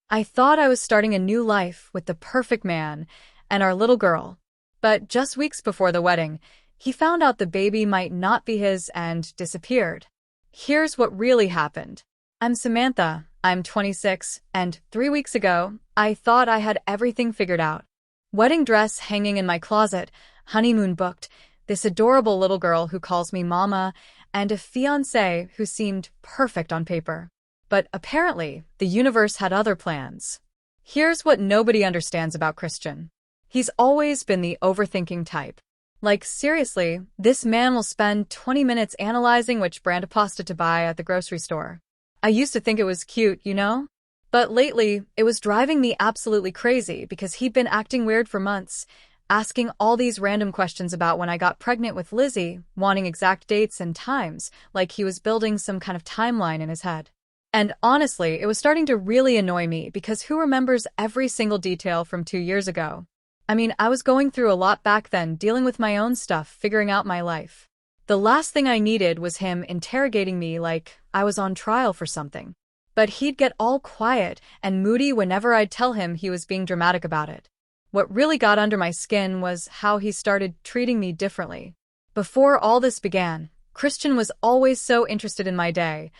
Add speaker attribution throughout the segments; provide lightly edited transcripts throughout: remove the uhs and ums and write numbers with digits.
Speaker 1: I thought I was starting a new life with the perfect man and our little girl. But just weeks before the wedding, he found out the baby might not be his and disappeared. Here's what really happened. I'm Samantha, I'm 26, and 3 weeks ago, I thought I had everything figured out. Wedding dress hanging in my closet, honeymoon booked, this adorable little girl who calls me mama, and a fiancé who seemed perfect on paper. But apparently, the universe had other plans. Here's what nobody understands about Christian. He's always been the overthinking type. Like, seriously, this man will spend 20 minutes analyzing which brand of pasta to buy at the grocery store. I used to think it was cute, you know? But lately, it was driving me absolutely crazy because he'd been acting weird for months, asking all these random questions about when I got pregnant with Lizzie, wanting exact dates and times, like he was building some kind of timeline in his head. And honestly, it was starting to really annoy me because who remembers every single detail from 2 years ago? I mean, I was going through a lot back then, dealing with my own stuff, figuring out my life. The last thing I needed was him interrogating me like I was on trial for something. But he'd get all quiet and moody whenever I'd tell him he was being dramatic about it. What really got under my skin was how he started treating me differently. Before all this began, Christian was always so interested in my day,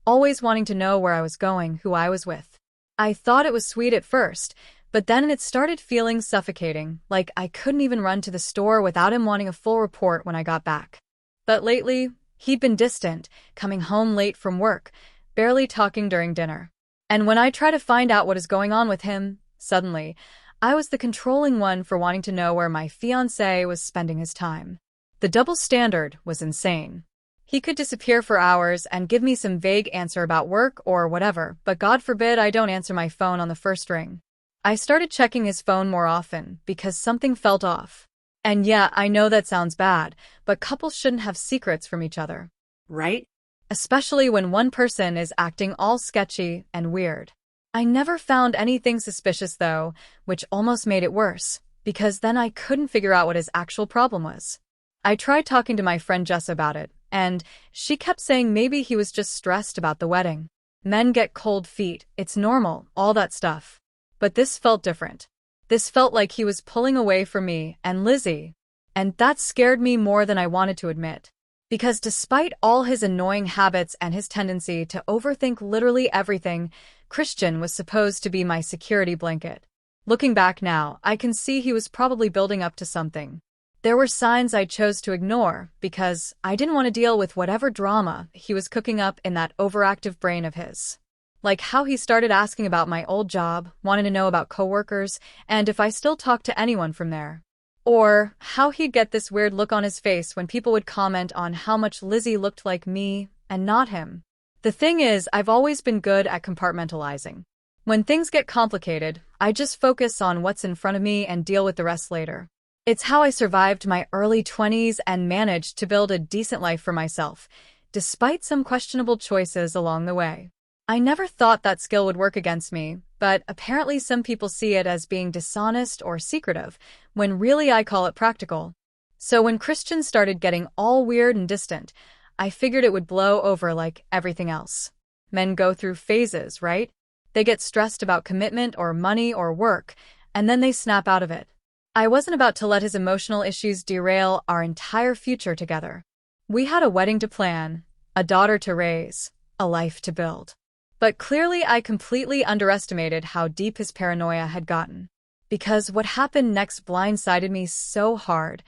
Speaker 1: always wanting to know where I was going, who I was with. I thought it was sweet at first, but then it started feeling suffocating, like I couldn't even run to the store without him wanting a full report when I got back. But lately, he'd been distant, coming home late from work, barely talking during dinner. And when I try to find out what is going on with him, suddenly, I was the controlling one for wanting to know where my fiancé was spending his time. The double standard was insane. He could disappear for hours and give me some vague answer about work or whatever, but God forbid I don't answer my phone on the first ring. I started checking his phone more often because something felt off. And yeah, I know that sounds bad, but couples shouldn't have secrets from each other.
Speaker 2: Right?
Speaker 1: Especially when one person is acting all sketchy and weird. I never found anything suspicious though, which almost made it worse, because then I couldn't figure out what his actual problem was. I tried talking to my friend Jess about it, and she kept saying maybe he was just stressed about the wedding. Men get cold feet, it's normal, all that stuff. But this felt different. This felt like he was pulling away from me and Lizzie, and that scared me more than I wanted to admit. Because despite all his annoying habits and his tendency to overthink literally everything, Christian was supposed to be my security blanket. Looking back now, I can see he was probably building up to something. There were signs I chose to ignore because I didn't want to deal with whatever drama he was cooking up in that overactive brain of his. Like how he started asking about my old job, wanting to know about coworkers, and if I still talked to anyone from there. Or how he'd get this weird look on his face when people would comment on how much Lizzie looked like me and not him. The thing is, I've always been good at compartmentalizing. When things get complicated, I just focus on what's in front of me and deal with the rest later. It's how I survived my early 20s and managed to build a decent life for myself, despite some questionable choices along the way. I never thought that skill would work against me, but apparently some people see it as being dishonest or secretive, when really I call it practical. So when Christian started getting all weird and distant, I figured it would blow over like everything else. Men go through phases, right? They get stressed about commitment or money or work, and then they snap out of it. I wasn't about to let his emotional issues derail our entire future together. We had a wedding to plan, a daughter to raise, a life to build. But clearly I completely underestimated how deep his paranoia had gotten. Because what happened next blindsided me so hard,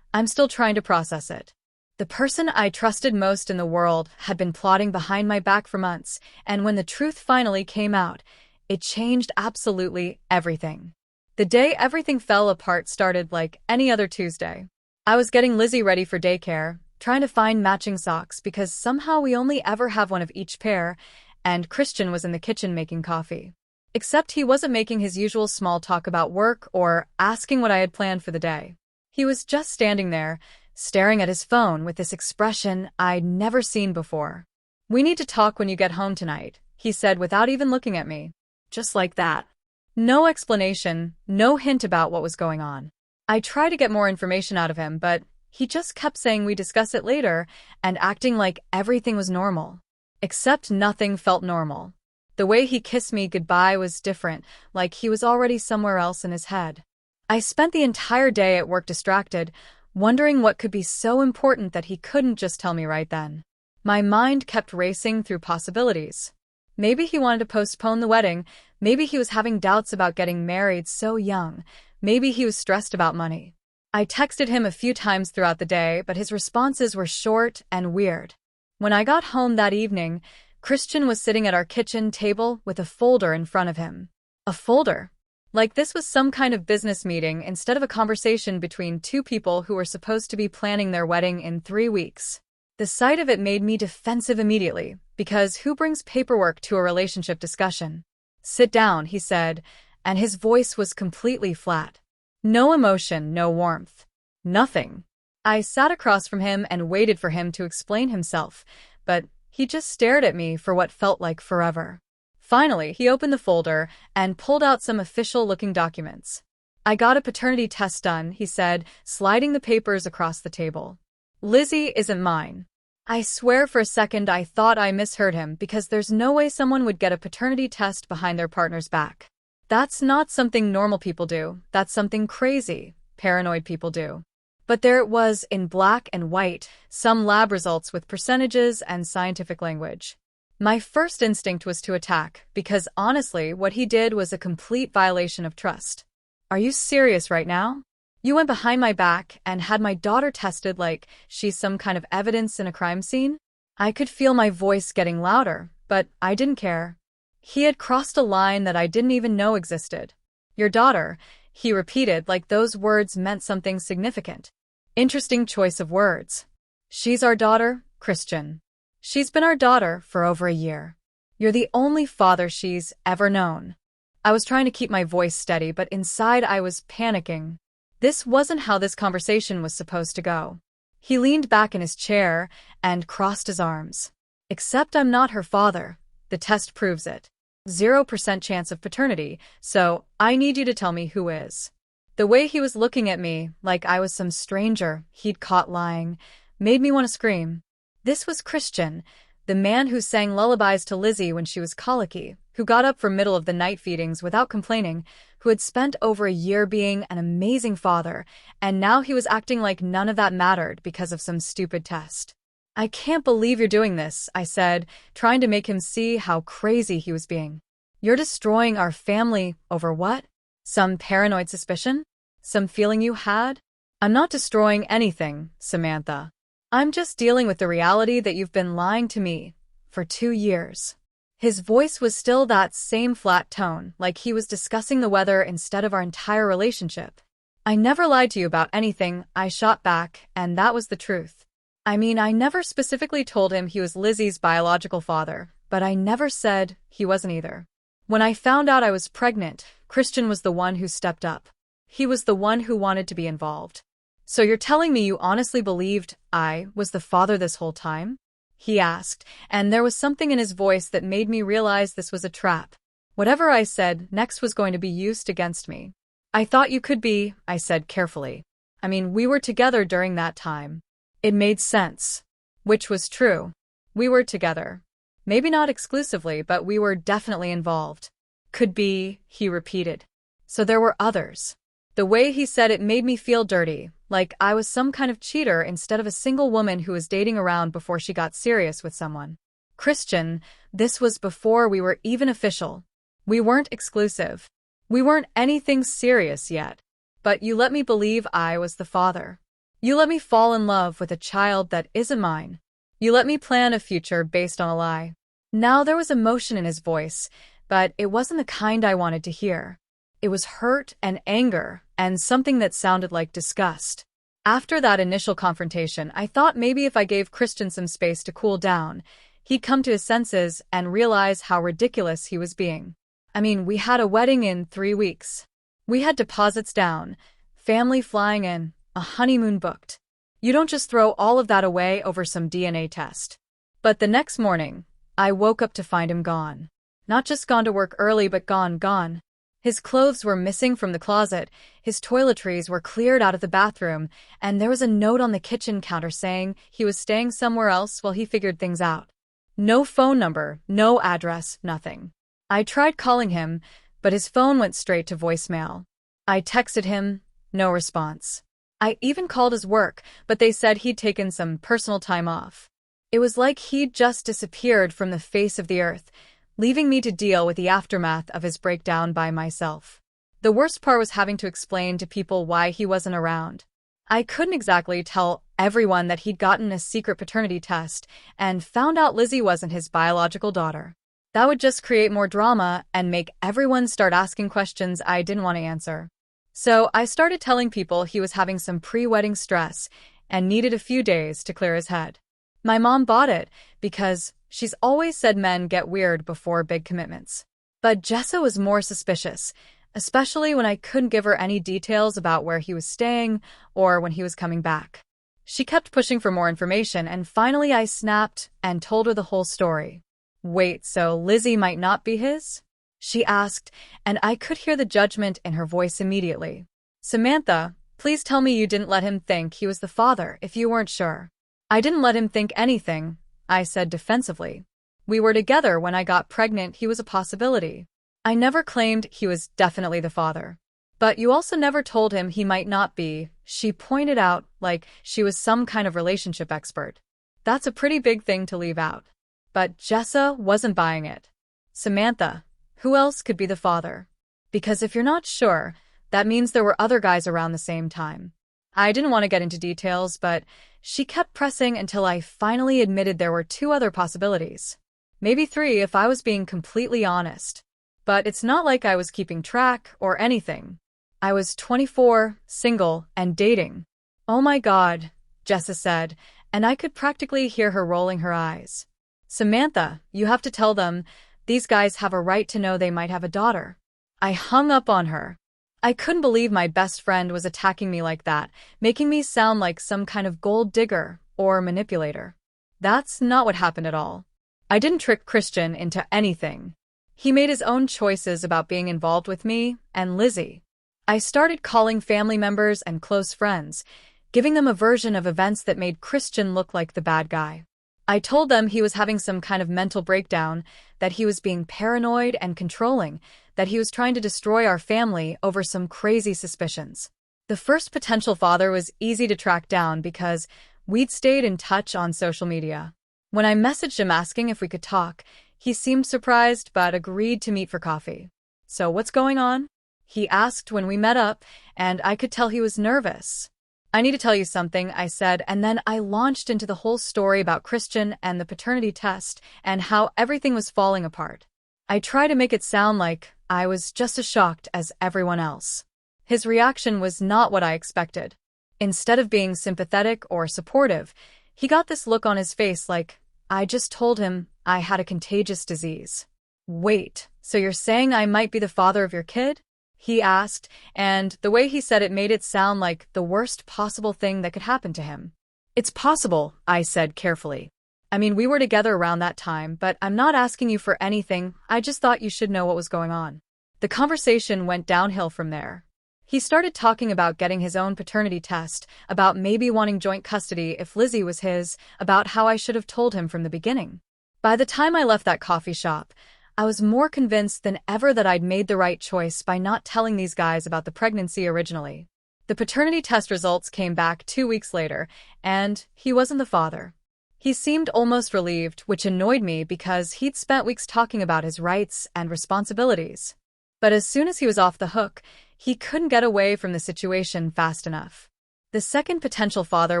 Speaker 1: I'm still trying to process it. The person I trusted most in the world had been plotting behind my back for months, and when the truth finally came out, it changed absolutely everything. The day everything fell apart started like any other Tuesday. I was getting Lizzie ready for daycare, trying to find matching socks because somehow we only ever have one of each pair, and Christian was in the kitchen making coffee. Except he wasn't making his usual small talk about work or asking what I had planned for the day. He was just standing there, staring at his phone with this expression I'd never seen before. "We need to talk when you get home tonight," he said without even looking at me. Just like that. No explanation, no hint about what was going on. I tried to get more information out of him, but he just kept saying we discuss it later and acting like everything was normal. Except nothing felt normal. The way he kissed me goodbye was different, like he was already somewhere else in his head. I spent the entire day at work distracted, wondering what could be so important that he couldn't just tell me right then. My mind kept racing through possibilities. Maybe he wanted to postpone the wedding, maybe he was having doubts about getting married so young, maybe he was stressed about money. I texted him a few times throughout the day, but his responses were short and weird. When I got home that evening, Christian was sitting at our kitchen table with a folder in front of him. A folder? Like this was some kind of business meeting instead of a conversation between two people who were supposed to be planning their wedding in 3 weeks. The sight of it made me defensive immediately, because who brings paperwork to a relationship discussion? "Sit down," he said, and his voice was completely flat. No emotion, no warmth. Nothing. I sat across from him and waited for him to explain himself, but he just stared at me for what felt like forever. Finally, he opened the folder and pulled out some official-looking documents. "I got a paternity test done," he said, sliding the papers across the table. "Lizzie isn't mine." I swear for a second I thought I misheard him, because there's no way someone would get a paternity test behind their partner's back. That's not something normal people do. That's something crazy, paranoid people do. But there it was in black and white, some lab results with percentages and scientific language. My first instinct was to attack, because honestly, what he did was a complete violation of trust. "Are you serious right now? You went behind my back and had my daughter tested like she's some kind of evidence in a crime scene?" I could feel my voice getting louder, but I didn't care. He had crossed a line that I didn't even know existed. "Your daughter," he repeated like those words meant something significant. Interesting choice of words. "She's our daughter, Christian. She's been our daughter for over a year. You're the only father she's ever known." I was trying to keep my voice steady, but inside I was panicking. This wasn't how this conversation was supposed to go. He leaned back in his chair and crossed his arms. "Except I'm not her father. The test proves it. 0% chance of paternity, so I need you to tell me who is." The way he was looking at me, like I was some stranger he'd caught lying, made me want to scream. This was Christian, the man who sang lullabies to Lizzie when she was colicky, who got up for middle-of-the-night feedings without complaining, who had spent over a year being an amazing father, and now he was acting like none of that mattered because of some stupid test. "I can't believe you're doing this," I said, trying to make him see how crazy he was being. "You're destroying our family over what? Some paranoid suspicion? Some feeling you had?" "I'm not destroying anything, Samantha. I'm just dealing with the reality that you've been lying to me for 2 years. His voice was still that same flat tone, like he was discussing the weather instead of our entire relationship. "I never lied to you about anything," I shot back, and that was the truth. I mean, I never specifically told him he was Lizzie's biological father, but I never said he wasn't either. When I found out I was pregnant, Christian was the one who stepped up. He was the one who wanted to be involved. "So you're telling me you honestly believed I was the father this whole time?" he asked, and there was something in his voice that made me realize this was a trap. Whatever I said next was going to be used against me. "I thought you could be," I said carefully. "I mean, we were together during that time." It made sense. Which was true. We were together. Maybe not exclusively, but we were definitely involved. "Could be," he repeated. "So there were others." The way he said it made me feel dirty, like I was some kind of cheater instead of a single woman who was dating around before she got serious with someone. "Christian, this was before we were even official. We weren't exclusive. We weren't anything serious yet. But you let me believe I was the father. You let me fall in love with a child that isn't mine. You let me plan a future based on a lie." Now there was emotion in his voice, but it wasn't the kind I wanted to hear. It was hurt and anger, and something that sounded like disgust. After that initial confrontation, I thought maybe if I gave Christian some space to cool down, he'd come to his senses and realize how ridiculous he was being. I mean, we had a wedding in 3 weeks. We had deposits down, family flying in, a honeymoon booked. You don't just throw all of that away over some DNA test. But the next morning, I woke up to find him gone. Not just gone to work early, but gone. His clothes were missing from the closet, his toiletries were cleared out of the bathroom, and there was a note on the kitchen counter saying he was staying somewhere else while he figured things out. No phone number, no address, nothing. I tried calling him, but his phone went straight to voicemail. I texted him, no response. I even called his work, but they said he'd taken some personal time off. It was like he'd just disappeared from the face of the earth, leaving me to deal with the aftermath of his breakdown by myself. The worst part was having to explain to people why he wasn't around. I couldn't exactly tell everyone that he'd gotten a secret paternity test and found out Lizzie wasn't his biological daughter. That would just create more drama and make everyone start asking questions I didn't want to answer. So I started telling people he was having some pre-wedding stress and needed a few days to clear his head. My mom bought it because she's always said men get weird before big commitments. But Jessa was more suspicious, especially when I couldn't give her any details about where he was staying or when he was coming back. She kept pushing for more information, and finally I snapped and told her the whole story. "Wait, so Lizzie might not be his?" she asked, and I could hear the judgment in her voice immediately. "Samantha, please tell me you didn't let him think he was the father if you weren't sure." "I didn't let him think anything," I said defensively. "We were together when I got pregnant. He was a possibility. I never claimed he was definitely the father." "But you also never told him he might not be," she pointed out, like she was some kind of relationship expert. That's a pretty big thing to leave out. But Jessa wasn't buying it. "Samantha, who else could be the father? Because if you're not sure, that means there were other guys around the same time." I didn't want to get into details, but she kept pressing until I finally admitted there were 2 other possibilities. Maybe 3 if I was being completely honest. But it's not like I was keeping track or anything. I was 24, single, and dating. "Oh my God," Jessa said, and I could practically hear her rolling her eyes. "Samantha, you have to tell them. These guys have a right to know they might have a daughter." I hung up on her. I couldn't believe my best friend was attacking me like that, making me sound like some kind of gold digger or manipulator. That's not what happened at all. I didn't trick Christian into anything. He made his own choices about being involved with me and Lizzie. I started calling family members and close friends, giving them a version of events that made Christian look like the bad guy. I told them he was having some kind of mental breakdown, that he was being paranoid and controlling, that he was trying to destroy our family over some crazy suspicions. The first potential father was easy to track down because we'd stayed in touch on social media. When I messaged him asking if we could talk, he seemed surprised but agreed to meet for coffee. "So what's going on?" he asked when we met up, and I could tell he was nervous. "I need to tell you something," I said, and then I launched into the whole story about Christian and the paternity test and how everything was falling apart. I tried to make it sound like I was just as shocked as everyone else. His reaction was not what I expected. Instead of being sympathetic or supportive, he got this look on his face like I just told him I had a contagious disease. "Wait, so you're saying I might be the father of your kid?" he asked, and the way he said it made it sound like the worst possible thing that could happen to him. "It's possible," I said carefully. "I mean, we were together around that time, but I'm not asking you for anything. I just thought you should know what was going on." The conversation went downhill from there. He started talking about getting his own paternity test, about maybe wanting joint custody if Lizzie was his, about how I should have told him from the beginning. By the time I left that coffee shop, I was more convinced than ever that I'd made the right choice by not telling these guys about the pregnancy originally. The paternity test results came back 2 weeks later, and he wasn't the father. He seemed almost relieved, which annoyed me because he'd spent weeks talking about his rights and responsibilities. But as soon as he was off the hook, he couldn't get away from the situation fast enough. The second potential father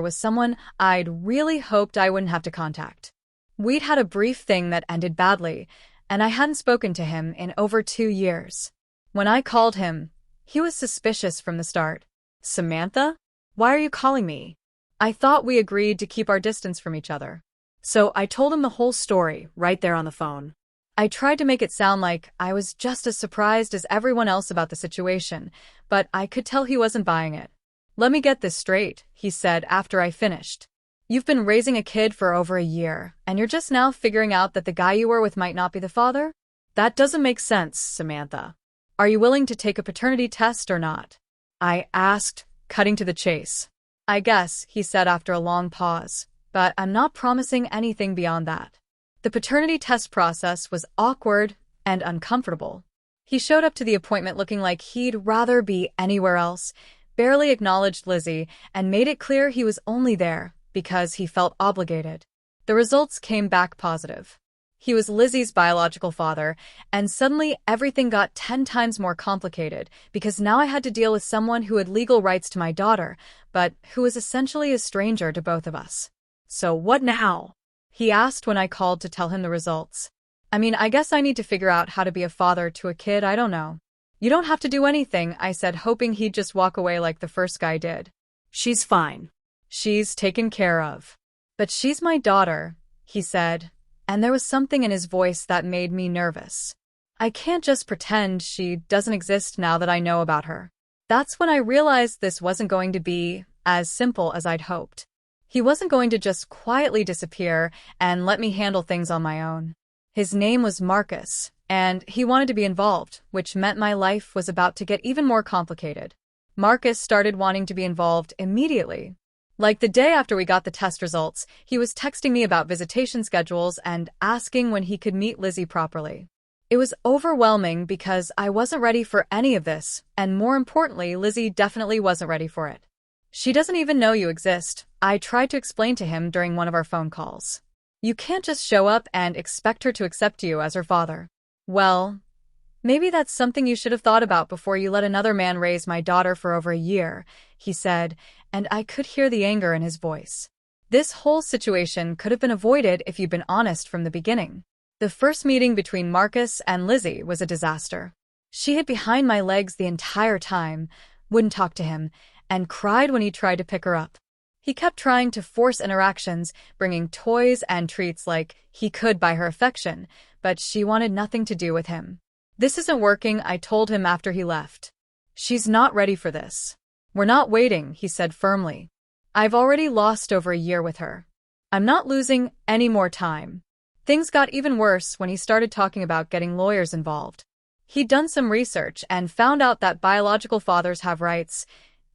Speaker 1: was someone I'd really hoped I wouldn't have to contact. We'd had a brief thing that ended badly, and I hadn't spoken to him in over 2 years. When I called him, he was suspicious from the start. "Samantha? Why are you calling me?" I thought we agreed to keep our distance from each other. So I told him the whole story right there on the phone. I tried to make it sound like I was just as surprised as everyone else about the situation, but I could tell he wasn't buying it. "Let me get this straight," he said after I finished. "You've been raising a kid for over a year, and you're just now figuring out that the guy you were with might not be the father? That doesn't make sense, Samantha. Are you willing to take a paternity test or not?" I asked, cutting to the chase. "I guess," he said after a long pause, "but I'm not promising anything beyond that." The paternity test process was awkward and uncomfortable. He showed up to the appointment looking like he'd rather be anywhere else, barely acknowledged Lizzie, and made it clear he was only there because he felt obligated. The results came back positive. He was Lizzie's biological father, and suddenly everything got 10 times more complicated because now I had to deal with someone who had legal rights to my daughter, but who was essentially a stranger to both of us. "So what now?" he asked when I called to tell him the results. "I mean, I guess I need to figure out how to be a father to a kid I don't know." "You don't have to do anything," I said, hoping he'd just walk away like the first guy did. "She's fine. She's taken care of." "But she's my daughter," he said, and there was something in his voice that made me nervous. "I can't just pretend she doesn't exist now that I know about her." That's when I realized this wasn't going to be as simple as I'd hoped. He wasn't going to just quietly disappear and let me handle things on my own. His name was Marcus, and he wanted to be involved, which meant my life was about to get even more complicated. Marcus started wanting to be involved immediately. Like the day after we got the test results, he was texting me about visitation schedules and asking when he could meet Lizzie properly. It was overwhelming because I wasn't ready for any of this, and more importantly, Lizzie definitely wasn't ready for it. "She doesn't even know you exist," I tried to explain to him during one of our phone calls. "You can't just show up and expect her to accept you as her father." "Well, maybe that's something you should have thought about before you let another man raise my daughter for over a year," he said, and I could hear the anger in his voice. This whole situation could have been avoided if you'd been honest from the beginning. The first meeting between Marcus and Lizzie was a disaster. She hid behind my legs the entire time, wouldn't talk to him, and cried when he tried to pick her up. He kept trying to force interactions, bringing toys and treats like he could buy her affection, but she wanted nothing to do with him. "This isn't working," I told him after he left. "She's not ready for this." "We're not waiting," he said firmly. "I've already lost over a year with her. I'm not losing any more time." Things got even worse when he started talking about getting lawyers involved. He'd done some research and found out that biological fathers have rights,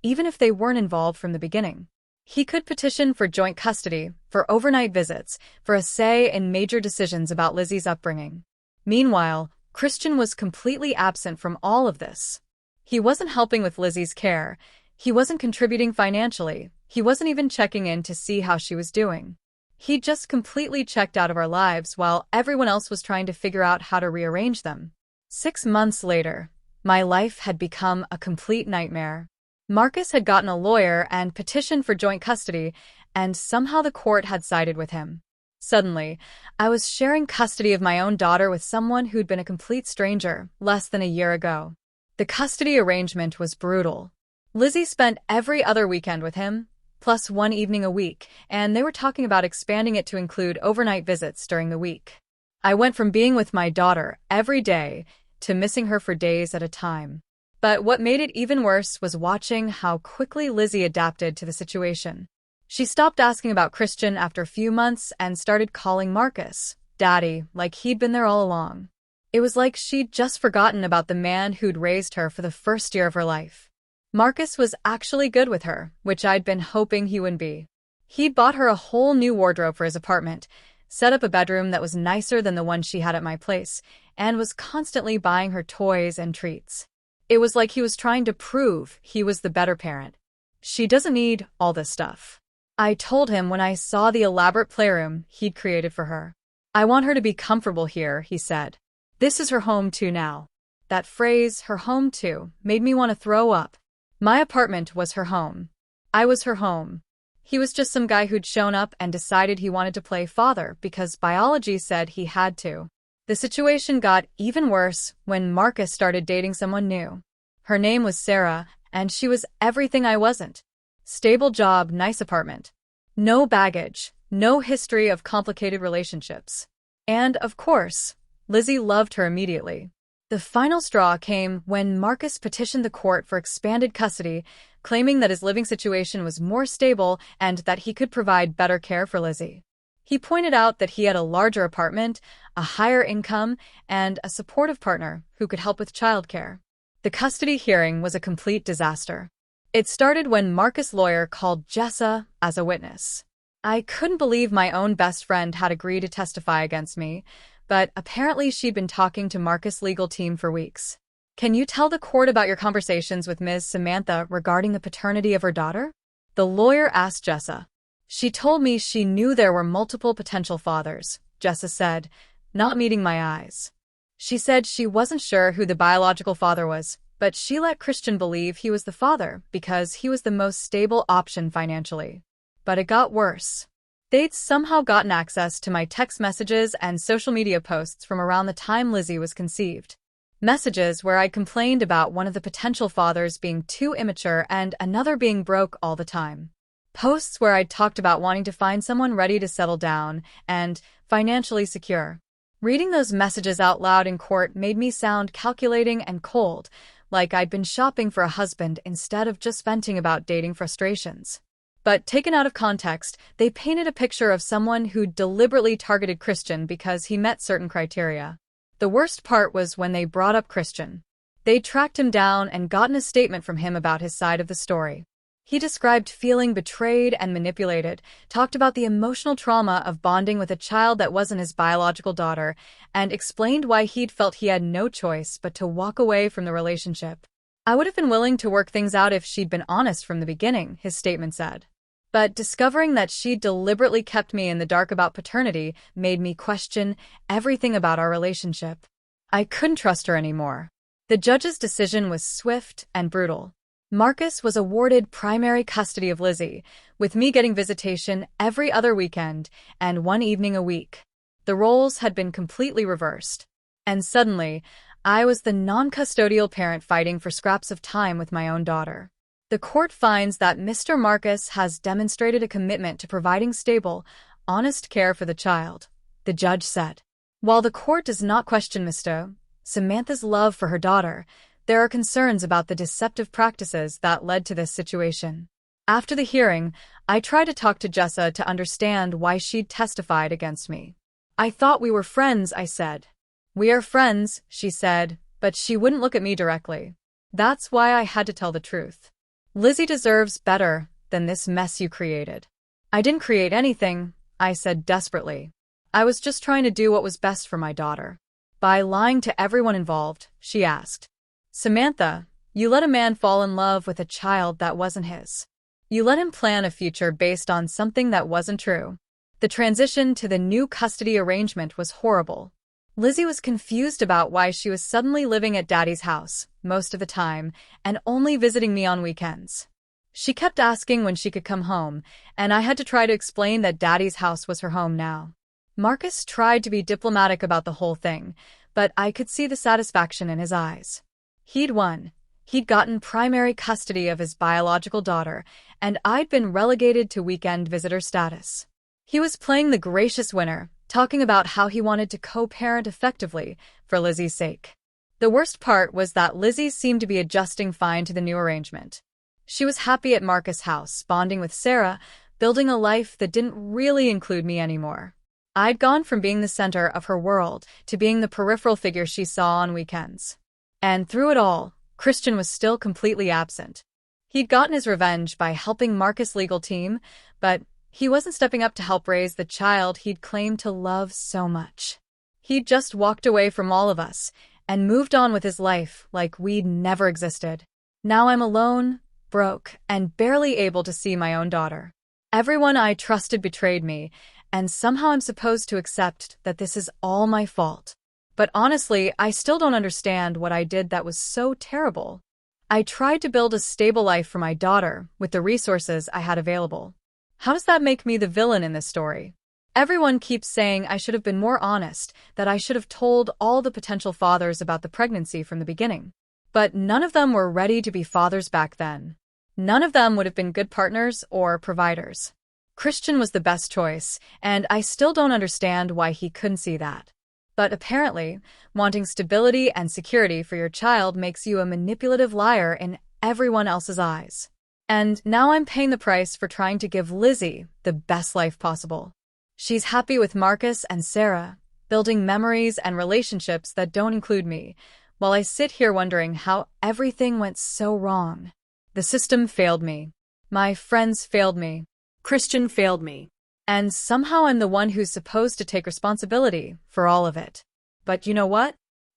Speaker 1: even if they weren't involved from the beginning. He could petition for joint custody, for overnight visits, for a say in major decisions about Lizzie's upbringing. Meanwhile, Christian was completely absent from all of this. He wasn't helping with Lizzie's care. He wasn't contributing financially. He wasn't even checking in to see how she was doing. He just completely checked out of our lives while everyone else was trying to figure out how to rearrange them. 6 months later, my life had become a complete nightmare. Marcus had gotten a lawyer and petitioned for joint custody, and somehow the court had sided with him. Suddenly, I was sharing custody of my own daughter with someone who'd been a complete stranger less than a year ago. The custody arrangement was brutal. Lizzie spent every other weekend with him, plus one evening a week, and they were talking about expanding it to include overnight visits during the week. I went from being with my daughter every day to missing her for days at a time. But what made it even worse was watching how quickly Lizzie adapted to the situation. She stopped asking about Christian after a few months and started calling Marcus Daddy, like he'd been there all along. It was like she'd just forgotten about the man who'd raised her for the first year of her life. Marcus was actually good with her, which I'd been hoping he wouldn't be. He'd bought her a whole new wardrobe for his apartment, set up a bedroom that was nicer than the one she had at my place, and was constantly buying her toys and treats. It was like he was trying to prove he was the better parent. "She doesn't need all this stuff," I told him when I saw the elaborate playroom he'd created for her. "I want her to be comfortable here," he said. "This is her home too now." That phrase, her home too, made me want to throw up. My apartment was her home. I was her home. He was just some guy who'd shown up and decided he wanted to play father because biology said he had to. The situation got even worse when Marcus started dating someone new. Her name was Sarah, and she was everything I wasn't. Stable job, nice apartment. No baggage, no history of complicated relationships. And, of course, Lizzie loved her immediately. The final straw came when Marcus petitioned the court for expanded custody, claiming that his living situation was more stable and that he could provide better care for Lizzie. He pointed out that he had a larger apartment, a higher income, and a supportive partner who could help with childcare. The custody hearing was a complete disaster. It started when Marcus' lawyer called Jessa as a witness. I couldn't believe my own best friend had agreed to testify against me, but apparently she'd been talking to Marcus' legal team for weeks. Can you tell the court about your conversations with Ms. Samantha regarding the paternity of her daughter? The lawyer asked Jessa. She told me she knew there were multiple potential fathers, Jessa said, not meeting my eyes. She said she wasn't sure who the biological father was, but she let Christian believe he was the father because he was the most stable option financially. But it got worse. They'd somehow gotten access to my text messages and social media posts from around the time Lizzie was conceived. Messages where I complained about one of the potential fathers being too immature and another being broke all the time. Posts where I'd talked about wanting to find someone ready to settle down and financially secure. Reading those messages out loud in court made me sound calculating and cold, like I'd been shopping for a husband instead of just venting about dating frustrations. But taken out of context, they painted a picture of someone who deliberately targeted Christian because he met certain criteria. The worst part was when they brought up Christian. They tracked him down and gotten a statement from him about his side of the story. He described feeling betrayed and manipulated, talked about the emotional trauma of bonding with a child that wasn't his biological daughter, and explained why he'd felt he had no choice but to walk away from the relationship. I would have been willing to work things out if she'd been honest from the beginning, his statement said. But discovering that she deliberately kept me in the dark about paternity made me question everything about our relationship. I couldn't trust her anymore. The judge's decision was swift and brutal. Marcus was awarded primary custody of Lizzie, with me getting visitation every other weekend and one evening a week. The roles had been completely reversed. And suddenly, I was the non-custodial parent fighting for scraps of time with my own daughter. The court finds that Mr. Marcus has demonstrated a commitment to providing stable, honest care for the child, the judge said. While the court does not question Mr. Samantha's love for her daughter, there are concerns about the deceptive practices that led to this situation. After the hearing, I tried to talk to Jessa to understand why she'd testified against me. I thought we were friends, I said. We are friends, she said, but she wouldn't look at me directly. That's why I had to tell the truth. Lizzie deserves better than this mess you created. I didn't create anything, I said desperately. I was just trying to do what was best for my daughter. By lying to everyone involved, she asked. Samantha, you let a man fall in love with a child that wasn't his. You let him plan a future based on something that wasn't true. The transition to the new custody arrangement was horrible. Lizzie was confused about why she was suddenly living at Daddy's house, most of the time, and only visiting me on weekends. She kept asking when she could come home, and I had to try to explain that Daddy's house was her home now. Marcus tried to be diplomatic about the whole thing, but I could see the satisfaction in his eyes. He'd won. He'd gotten primary custody of his biological daughter, and I'd been relegated to weekend visitor status. He was playing the gracious winner, talking about how he wanted to co-parent effectively for Lizzie's sake. The worst part was that Lizzie seemed to be adjusting fine to the new arrangement. She was happy at Marcus' house, bonding with Sarah, building a life that didn't really include me anymore. I'd gone from being the center of her world to being the peripheral figure she saw on weekends. And through it all, Christian was still completely absent. He'd gotten his revenge by helping Marcus' legal team, but he wasn't stepping up to help raise the child he'd claimed to love so much. He'd just walked away from all of us and moved on with his life like we'd never existed. Now I'm alone, broke, and barely able to see my own daughter. Everyone I trusted betrayed me, and somehow I'm supposed to accept that this is all my fault. But honestly, I still don't understand what I did that was so terrible. I tried to build a stable life for my daughter with the resources I had available. How does that make me the villain in this story? Everyone keeps saying I should have been more honest, that I should have told all the potential fathers about the pregnancy from the beginning. But none of them were ready to be fathers back then. None of them would have been good partners or providers. Christian was the best choice, and I still don't understand why he couldn't see that. But apparently, wanting stability and security for your child makes you a manipulative liar in everyone else's eyes. And now I'm paying the price for trying to give Lizzie the best life possible. She's happy with Marcus and Sarah, building memories and relationships that don't include me, while I sit here wondering how everything went so wrong. The system failed me. My friends failed me. Christian failed me. And somehow I'm the one who's supposed to take responsibility for all of it. But you know what?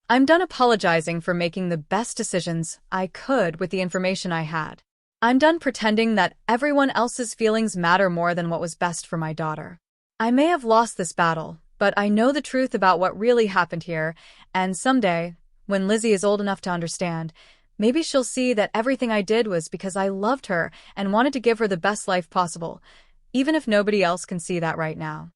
Speaker 1: I'm done apologizing for making the best decisions I could with the information I had. I'm done pretending that everyone else's feelings matter more than what was best for my daughter. I may have lost this battle, but I know the truth about what really happened here, and someday, when Lizzie is old enough to understand, maybe she'll see that everything I did was because I loved her and wanted to give her the best life possible, even if nobody else can see that right now.